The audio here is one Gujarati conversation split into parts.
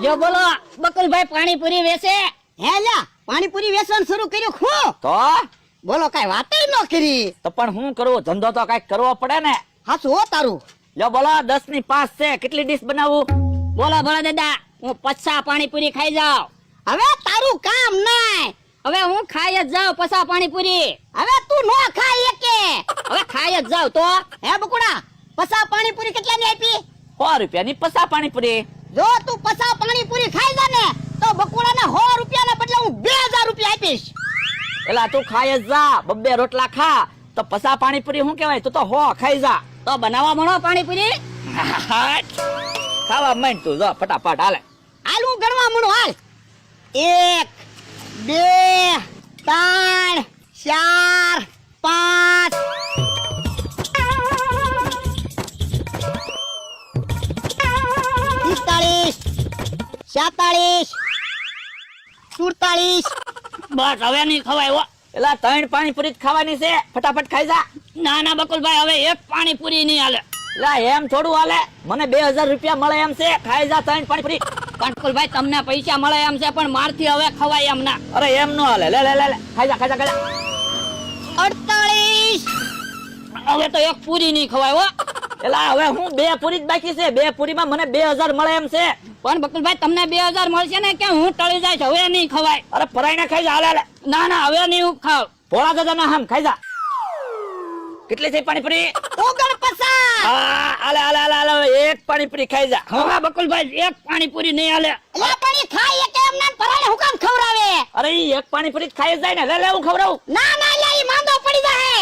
જો બોલો બકુલભાઈ પાણીપુરી વેચે? હે લ્યા પાણીપુરી વેચવાનું શરૂ કર્યું ખું તો બોલો કઈ વાત ન કરી. તો પણ હું કરું, ધંધો તો કઈક કરવો પડે ને. હાચું હો તારું. લ્યો બોલો 10 ની 5 છે, કેટલી ડીશ બનાવું? બોલો બોલો દાદા, હું 50 પાણીપુરી ખાઈ જાઉં. હવે તારું કામ નહીં. હવે હું ખાઈ જ જાઉં 50 પાણીપુરી. હવે તું નો ખાઈ એકે. હવે ખાઈ જ જાઉં તો હે બકુડા 50 પાણીપુરી કેટલાની આપી? 100 રૂપિયાની 50 પાણીપુરી. જો તું 50 પાણીપુરી ખાઈ જા ને તો બકુડાને 100 રૂપિયાના બદલે હું 2000 રૂપિયા આપીશ. એલા તું ખાઈ જ જા, 2 રોટલા ખા તો 50 પાણીપુરી શું કહેવાય? તું તો 100 ખાઈ જા. તો બનાવવા મળો પાણીપુરી. ખાવા માંડ તું, જો ફટાફટ હાલે. હાલ હું ગણવા મળું હાલ. 1 2 3 4 5 47 48 બસ હવે નહીં ખવાય હો. એલા 3 પાણીપુરી જ ખાવાની છે, ફટાફટ ખાઈ જા. ના ના બકુલભાઈ, હવે એક પાણીપુરી નહીં હાલે. એલા એમ થોડું હાલે, મને 2000 રૂપિયા મળે એમ છે, ખાઈ જા 3 પાણીપુરી. બકુલભાઈ તમને પૈસા મળે એમ છે પણ મારથી હવે ખવાય એમ ના. અરે એમ નો હાલે, લે લે લે લે ખાઈ જા ખાઈ જા. 48 હવે તો એક પૂરી નહીં ખવાય હો. એલા હવે હું 2 પૂરી જ બાકી છે, 2 પૂરીમાં મને 2000 મળે એમ છે. પણ બકુલભાઈ તમને 2000 મળશે ને કે હું ટળી જાય હવે નહીં ખવાય. અરે પરાઈને ખાઈ જા, હાલે. ના ના હવે નહીં હું ખાવ. ભોળા દાદાના હામ ખાઈ જા. કેટલી છે પાણીપુરી? 49 હા હાલે હાલે હાલે હાલે, એક પાણીપુરી ખાઈ જા. હવે બકુલભાઈ એક પાણીપુરી નહીં હાલે. એલા પણ ઈ ખાઈ એકે એમ ના પરાણે હું કામ ખવરાવે? અરે ઈ એક પાણીપુરી જ ખાઈ જ જાય ને, લે લે હું ખવડાવું. ના ના લે ઈ માંદો પડી જાહે.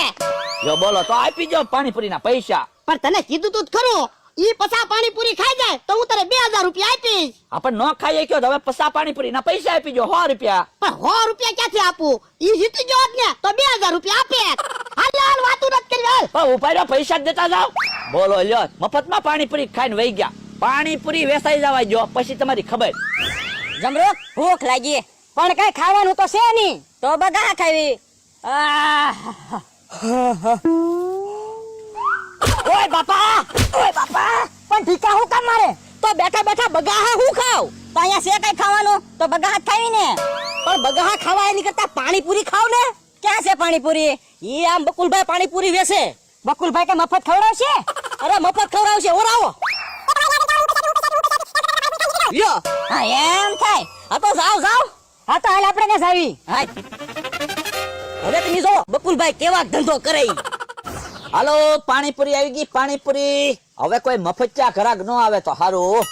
જો બોલો તો આપી જો પાણીપુરીના પૈસા. પણ તને કીધું તું જ ખરું, ઈ 50 પાણીપુરી ખાઈ જાય તો હું તને 2000 રૂપિયા આપીશ. આપણ ન ખાઈએ કયો તો હવે 50 પાણીપુરીના પૈસા આપી જો 100 રૂપિયા. પણ 100 રૂપિયા ક્યાંથી આપું? ઈ જીતી ગયો હોત ને તો 2000 રૂપિયા આપે. હાલ હાલ વાતું નથી કરી હાલ. પણ ઉભા રહ્યો, પૈસા જ દેતા જાવ. બોલો લ્યો, મફતમાં પાણીપુરી ખાઈને વહી ગયા. પાણીપુરી વેસાઈ જવા જો પછી તમારી ખબર. જમરો ભૂખ લાગી પણ કઈ ખાવાનું તો છે નહીં, તો બગા ખાવી. ઓય બાપા પણ ઠીકા હું કામ મારે? તો બેઠા બેઠા બગાહા હું ખાવ? તો અહીંયા છે કઈ ખાવાનું તો બગાહા ખાવી ને. પણ બગાહા ખાવા એની કરતા પાણીપુરી ખાવ ને. ક્યાં છે પાણીપુરી? ઈ આમ બકુલભાઈ પાણીપુરી વેચે. બકુલભાઈ કે મફત ખવડાવશે? અરે મફત ખવડાવશે, ઓરાવો. લ્યો હા એમ થાય. આ તો જાવ જાવ. હા તો હાલ આપણે ને જાવી. હવે તમે જો બકુલભાઈ કેવા ધંધો કરે ઈ. હાલો પાણીપુરી આવી ગઈ, પાણીપુરી. હવે કોઈ મફતિયા ઘરાક ન આવે તો હારું.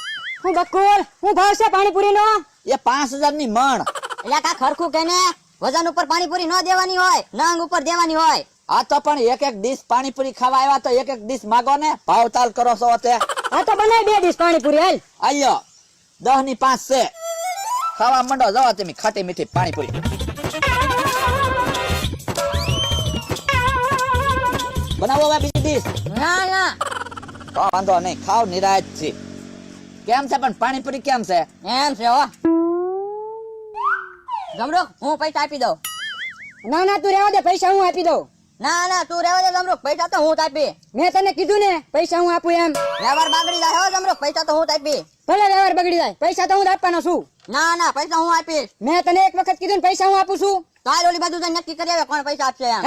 હું બકુલ, હું ભાવ છે પાણીપુરી નો? એ 5000 ની મણ. એટલે કા ખરખું કેને વજન ઉપર પાણીપુરી ન દેવાની હોય, નંગ ઉપર દેવાની હોય. આ તો પણ એક એક ડીશ પાણીપુરી ખાવા આવ્યા તો એક એક ડીશ માગો ને, ભાવ તાલ કરો છો તે. હા તો બનાવી 2 ડીશ પાણીપુરી હાલ. આલ્યો 10 ની 5 છે, ખાવા મંડો જવા તમે ખાટી મીઠી પાણીપુરી. બનાવો હવે બીજી ડીશ. ના ના તો વાંધો નહીં, ખાવ નિરાજ છે. કેમ છે પણ પાણીપુરી કેમ છે? એમ છે હો. જમરો હું પૈસા આપી દઉં. ના ના તું રહેવા દે, પૈસા હું આપી દઉં. ના ના તું રહેવા દે જમરો, પૈસા તો હું જ આપી. મેં તને કીધું ને પૈસા હું આપું એમ. વ્યવહાર બગડી જાય હો જમરો, પૈસા તો હું જ આપી. ભલે વ્યવહાર બગડી જાય, પૈસા તો હું જ આપવાનો છું. ના ના પૈસા હું આપીશ. મેં તને એક વખત કીધું ને પૈસા હું આપું છું. તો હાલ ઓલી બાજુ જઈને નક્કી કરી આવે કોણ પૈસા આપશે એમ.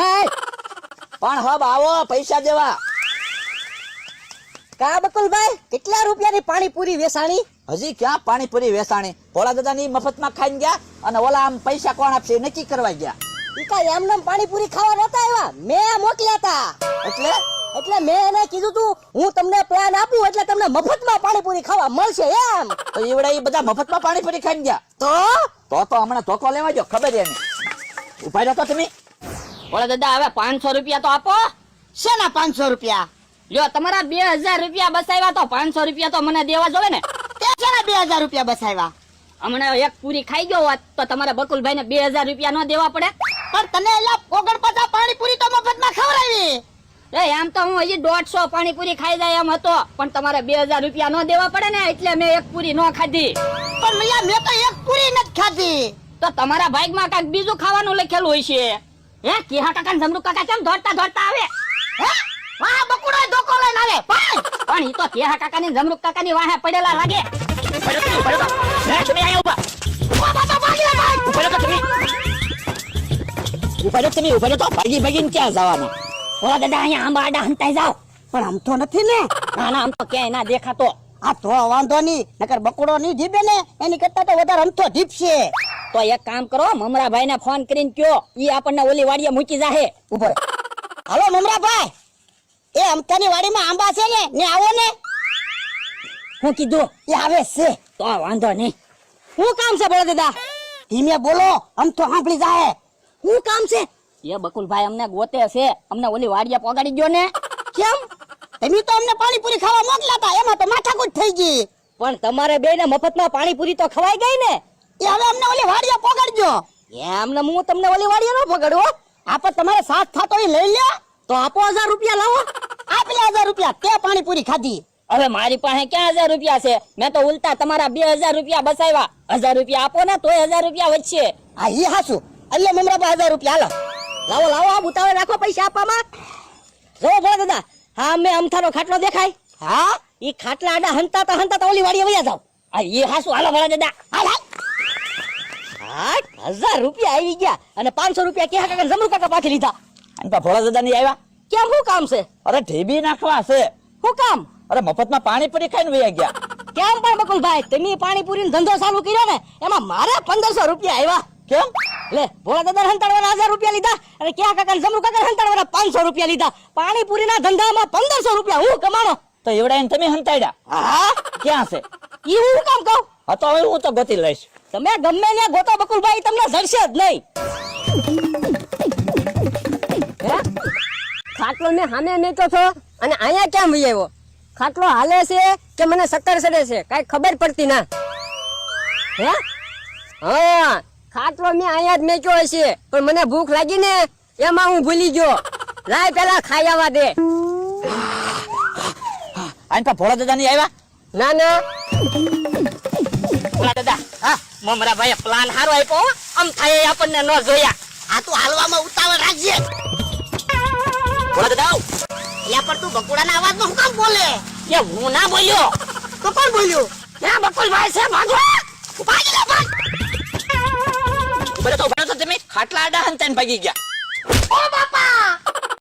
પણ હબ આવો પૈસા દેવા. કા બકુલભાઈ કેટલા રૂપિયાની પાણીપુરી વેચાણી? હજી ક્યાં પાણીપુરી વેચાણી? ભોળા દાદાની મફતમાં ખાઈને ગયા અને ઓલા આમ પૈસા કોણ આપશે એ નક્કી કરવા ગયા. ઈ કાંઈ એમનેમ પાણીપુરી ખાવા નતા આવ્યા, મેં મોકલ્યા હતા. એટલે મેં એને કીધું તું હું તમને પ્લાન આપું એટલે તમને મફતમાં પાણીપુરી ખાવા મળશે એમ. તો ઈવડા ઈ બધા મફતમાં પાણીપુરી ખાઈને ગયા. તો હમણાં ધોકો લેવા જો, ખબર છે એને. ઉભા રહ્યો તો તમે. બોલો દાદા હવે 500 રૂપિયા તો આપો. શેના 500 રૂપિયા? જો તમારા 2000 રૂપિયા બસાવ્યા તો 500 રૂપિયા તો મને દેવા જોવે ને. તે શેના 2000 રૂપિયા બસાવ્યા? હમણાં એક પૂરી ખાઈ ગયો હોત તો તમારે બકુલભાઈ ને 2000 રૂપિયા ન દેવા પડે? પણ તને એલા 49 પાણીપુરી તો મફતમાં ખવડાવી. એમ તો હું હજી 150 પાણીપુરી ખાઈ જાય એમ હતો પણ તમારે 2000 રૂપિયા ન દેવા પડે ને એટલે મેં એક પૂરી ન ખાધી. પણ મિયા મેં તો એક પૂરી નથી ખાધી. તો તમારા ભાગમાં કાંઈક બીજું ખાવાનું લખેલું હોય છે. હે કેહા કાકા ને જમરૂ કાકા કેમ દોડતા દોડતા આવે? હે વાહ બકુડો ધોકો લઈને આવે. પણ ઈ તો કેહા કાકા ની જમરૂ કાકા ની વાહે પડેલા લાગે. હે ઉભા રહો તો ભાગી ભાગીને ક્યાં જવાના? ઓલા દાદા અહીંયા આંબા આડા હંતાઈ જાવ. પણ આમ તો નથી ને. ના ના આમ તો ક્યાંય ના દેખાતો. આ તો વાંધો નહીં, નકર બકુડો નહીં ઢીબે ને એની કરતા તો વધારે આમ તો ઢીપશે. તો એક કામ કરો, મમરાભાઈ ને ફોન કરીને કયો, ઈ આપણને ઓલી વાડીએ મૂકી જાહે. ઉપર હાલો મમરાભાઈ, એ અમતાની વાડીમાં આંબા છે ને આવો ને. હું કીધું એ આવે છે. તો વાંધો નહીં. શું કામ છે બોલો દાદા? ધીમે બોલો, આમ તો સાંભળી જાહે. શું કામ છે? એ બકુલભાઈ અમને ગોતે છે, અમને ઓલી વાડીએ પોગાડી ગયો ને. કેમ? તમે તો અમને પાણીપુરી ખાવા મોકલાતા, એમાં તો માથાકૂટ થઈ ગઈ. પણ તમારે બેને મફતમાં પાણીપુરી તો ખવાઈ ગઈ ને. એ હવે અમને ઓલી વાડીએ પોગાડજો. એમને હું તમને ઓલી વાડીએ ન પોગાડો. આપો તમારે સાથ થાતો એ લઈ લે. તો આપો 1000 રૂપિયા લાવો. આપેલા 1000 રૂપિયા તે પાણીપુરી ખાધી. હવે મારી પાસે ક્યાં 1000 રૂપિયા છે? મેં તો ઉલટા તમારા 2000 રૂપિયા બસાવ્યા. 1000 રૂપિયા આપો ને તોય 1000 રૂપિયા વધશે. હા ઈ હાસુ. એટલે મમરા 1000 રૂપિયા હાલો. લાવો લાવો, આ ઉતાવળ રાખો પૈસા આપવામાં. જો બોલો દાદા, હા મેં અમથાનો ખાટલો દેખાય. હા ઈ ખાટલા આડા હંતાતા હંતાતા ઓલી વાડીએ વયા જાવ. આ ઈ હાસુ. હાલો ભલા દાદા, હાલ હાલ. 1000 રૂપિયા આવી ગયા અને 500 રૂપિયા કેહા કાકા જમરૂ કાકા પાછી લીધા. અને પા ભોળા દાદા ની આવ્યા? કેમ શું કામ છે? અરે ઢેબી નાખવા છે. શું કામ? અરે મફતમાં પાણીપુરી ખાઈને વયા ગયા. કેમ પણ બકુલભાઈ, તમે પાણીપુરીનો ધંધો ચાલુ કર્યો ને, એમાં મારે 1500 રૂપિયા આવ્યા. કેમ? લે ભોળા દાદા હંતાડવાના 1000 રૂપિયા લીધા અને ક્યાં કાકા જમરૂ કાકા હંતાડવાના 500 રૂપિયા લીધા. પાણીપુરીના ધંધામાં 1500 રૂપિયા હું કમાણો. તો એવડા તમે હંતાડ્યા? હા ક્યાં છે? ઈ હું કામ કહું? હા તો હવે હું તો ગોતી લઈશ. તમે ગમે ત્યાં ગોતો બકુલભાઈ, તમને જડશે જ નહીં. હે? ખાટલો મેં સામે મેચ્યો છો અને અહીંયા કેમ વહી આવ્યો? ખાટલો હાલે છે કે મને શક્કર ચડે છે કઈ ખબર પડતી ના. હે? હા ખાટલો મેં અહીંયા જ મેચ્યો હશે, પણ મને ભૂખ લાગી ને એમાં હું ભૂલી ગયો. લાય પેલા ખાઈ આવવા દે. અને પા ભોળા દાદા ની આવ્યા? ના ના ભોળા દાદા, હા મમરા ભાઈ પ્લાન હારો આપ્યો. આમ થાય આપણને ન જોયા. આ તું હાલવામાં ઉતાવળ રાખજે. ભોળા દાદા આવ. યા પર તું બકુડાના અવાજમાં હું કામ બોલે? એ હું ના બોલ્યો. તો કોણ બોલ્યું? ના બકુલભાઈ છે, ભાગો. ભાગી લે ભાગ. ઉભા તો તમે ખાટલા આડા હંતાઈને ભાગી ગયા. ઓ બાપા